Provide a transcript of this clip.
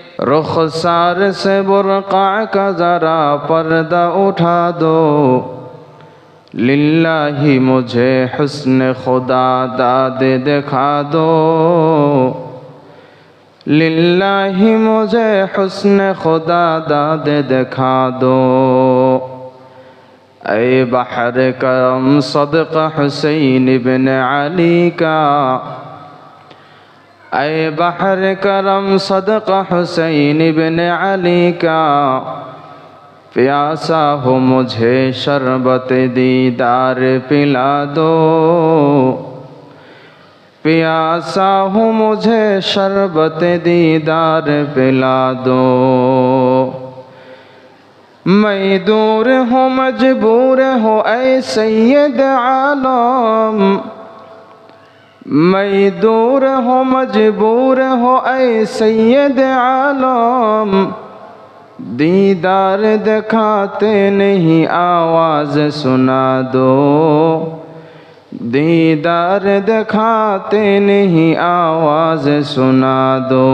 رخسار سے برقع کا ذرا پردہ اٹھا دو، للہ مجھے حسن خدا داد دکھا دو، للہ مجھے حسن خدا داد دکھا دو۔ اے بحر کرم صدقہ حسین ابن علی کا، اے بحر کرم صدقہ حسین ابن علی کا، پیاسا ہو مجھے شربت دیدار پلا دو، پیاسا ہو مجھے شربت دیدار پلا دو۔ میں دور ہوں مجبور ہوں اے سید عالم، میں دور ہوں مجبور ہوں اے سید عالم، دیدار دکھاتے نہیں آواز سنا دو، دیدار دکھاتے نہیں آواز سنا دو۔